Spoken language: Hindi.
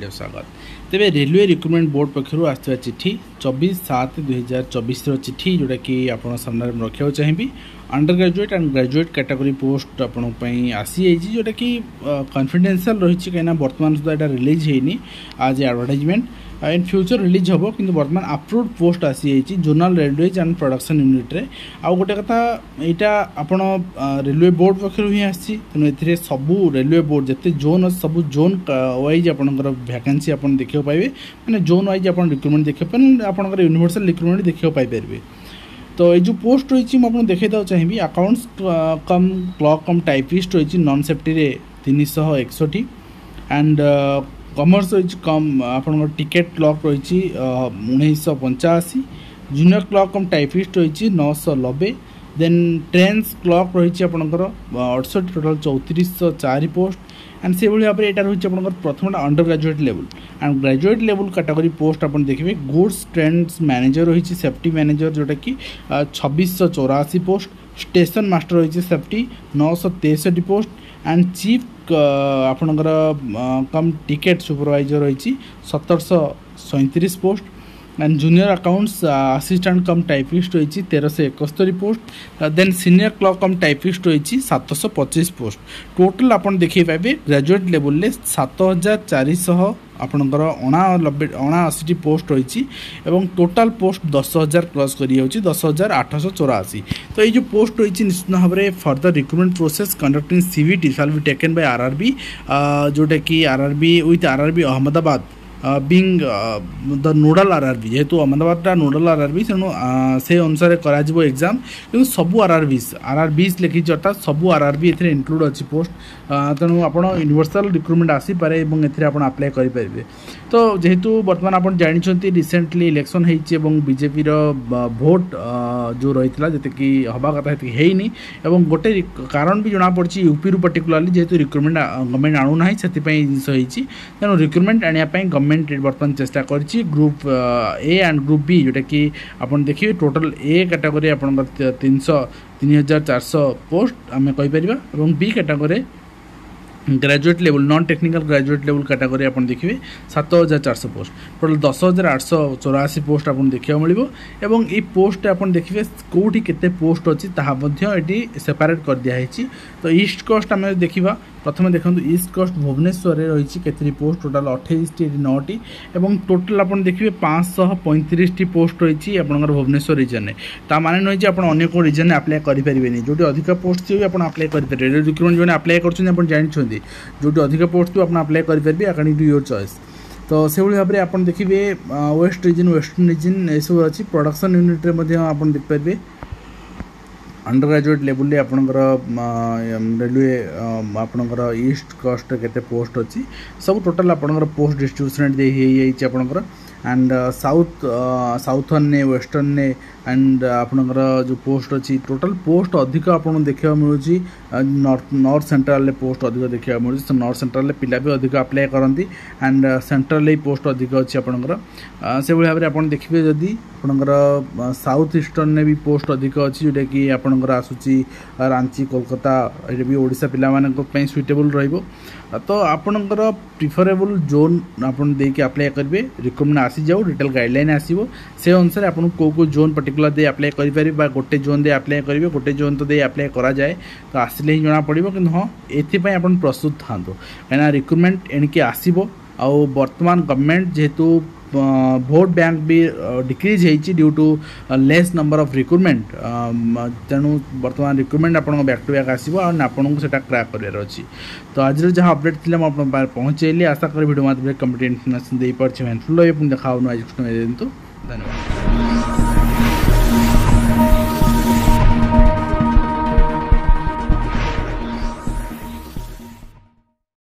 स्वागत तेरे रेलवे रिक्रुटमेंट बोर्ड पक्षर आसवा चिठी 24/7/2024 चिठी जोटा कि आप सामने रखा चाहिए undergraduate and graduate category post आपंपाई आसी जोटा कि कॉन्फिडेंशियल रही कहीं बर्तमान सुधा यहाँ रिलीज होनी आज एडवर्टाइजमेंट इन फ्यूचर रिलीज हम कि बर्तमान अप्रूव्ड पोस्ट आसी zonal railways and production unit रे आउ गोटे कथा यहाँ आपण रेलवे बोर्ड पक्षर ही आसी तेणु ए सबू रेलवे बोर्ड जिते जोन सब जोन वाइज आपंकर वैकेंसी आप देखा पाइबे मैंने जोन वाइज आप रिक्रुटमेंट देखा पाए आपंकर यूनिवर्सल रिक्रुटमेंट देखा पाइपर। तो ये जो पोस्ट रही मुझे देखा चाहिए अकाउंट्स कम क्लर्क कम टाइपिस्ट रही नॉन सेफ्टी रे 361 एंड कॉमर्स रही कम आप टिकेट क्लर्क रही 1985 जूनियर क्लर्क कम टाइपिस्ट रही 990 देन ट्रेन्स क्लर्क रही आपंकर 68 टोटाल 3404 पोस्ट एंड से भाव में यहाँ रही है प्रथम undergraduate level and graduate level category post आप देखिए गुड्स ट्रेंड्स मैनेजर रही सेफ्टी मैनेजर जोटा कि 2684 पोस्ट स्टेशन मास्टर रही सेफ्टी 963 पोस्ट एंड चीफ आपणकर कम टिकेट सुपरवाइजर रही 1737 post and junior accounts assistant cum typist रही 1371 post then senior clerk cum typist रही 725 पोस्ट टोटल आप देखिए पाइबे ग्रेजुएट लेवल 7400 आपणकर 89 पोस्ट रही टोटाल पोस्ट 10,000 क्रॉस कर 10,884। तो ये जो पोस्ट रही निश्चित भाव में further recruitment process conducting CVT shall be taken by RRB जोटा कि RRB with RRB Ahmedabad being the nodal RRB जेहेतु अहमदाबाद नोडल आरआरबी तेणु से अनुसार कर एग्जाम कि सबू आरआरबीज लिखी अर्थात सबू आरआरबी ए इनक्लूड अच्छी पोस्ट तेणु आप यूनिवर्सल रिक्रुटमेंट आसीपे और अप्लाई करेंगे। तो जेहेतु बर्तमान आप जानते रिसेंटली इलेक्शन होती बीजेपी भोट जो रही है जी कि हवा कथा होनी गोटे कारण भी जना पड़ी यूपी रू पर्टिकुलरली जेहेतु रिक्रुटमेंट गवर्नमेंट आणुना से तेणु रिक्रुटमेंट आने गवर्नमेंट बर्तमान चेष्टा करी group A and group B जोटा कि आप देखिए टोटल ए कैटेगरी आप 3400 पोस्ट आम कहीपर बी category graduate level non technical graduate level category आप देखिए 7400 पोस्ट टोटल 10,884 पोस्ट आप देखा मिले ये पोस्ट आप देखिए कौटी केते पोस्ट अच्छी ये सेपरेट कर दिखाई। तो ईस्ट कोस्ट आम देखा प्रथम देखो ईस्ट कोस्ट भुवनेश्वर रही केतरी पोस्ट टोटाल 28 9टी और टोटाल आप देखिए 535 पोस्ट रही आपंकर भुवनेश्वर रिजन में ता माने नहीं आप अनेक रिजन में अप्लाई करेंगे जो अधिक पोस्ट थी आप अप्लाई करेंगे रिक्रुटमेंट जो अप्लाई कर जानते जो अधिक पोस्ट थी आप अप्लाई करेंगे अकॉर्डिंग टू योर चॉइस। तो से भाव में आप देखिए वेस्ट रीजन वेस्टर्न रीजन ये सब अच्छी प्रोडक्शन यूनिट में आप देखिए अंडर ग्रेजुएट लेवल आपणकर रेलवे आपणकर ईस्ट कोस्ट केते पोस्ट अच्छी सब टोटाल आपणकर पोस्ट डिस्ट्रीब्यूशन आपणकर एंड साउथर्न ने वेस्टर्न ने एंड आपणकर जो पोस्ट अच्छी टोटाल पोस्ट अधिक आप देखा मिलूँ नॉर्थ सेंट्रल पोस्ट अधिक देखा मिलूँ नॉर्थ सेंट्रल पिला भी अधिक अप्लाई करती एंड सेंट्रल पोस्ट अधिक अच्छी आपणकर से भाव में आप देखिए जदि आपणकर साउथ ईस्टर्न ने भी पोस्ट अधिक अच्छी जोटा कि आपणकर आसूची रांची कोलकाता ये भी ओडिशा पिला सुइटेबल रहिबो। तो आपणकर प्रिफरेबल जोन आपन देके अप्लाई करेंगे रिक्रुटमेंट आसी जाओ डिटेल गाइडलाइन आसीबो से अनुसार आपन को जोन पर्टिकुलर दे अप्लाई करि पारे गोटे जोन दे अप्लाई करेंगे गोटे जोन तो दे अप्लाई करा जाए तो आसिले ही जना पड़ो कि हाँ एथि आपन प्रस्तुत था कहीं रिक्रुटमेंट एणिके आसीबो आ वर्तमान गवर्नमेंट जेहेतु भोट बैंक भी डिक्रीज होती due to less number of recruitment तेणु बर्तमान रिक्रुटमेंट आप बैक टू बैक आसो आपको से क्रैक करार अच्छी। तो आज जहाँ अपडेट थी मुझे पहुँचेली आशा करी वीडियो माध्यम कंप्लीट इन्फॉर्मेशन दे पार्टी हेल्पफुल देखा आज धन्यवाद।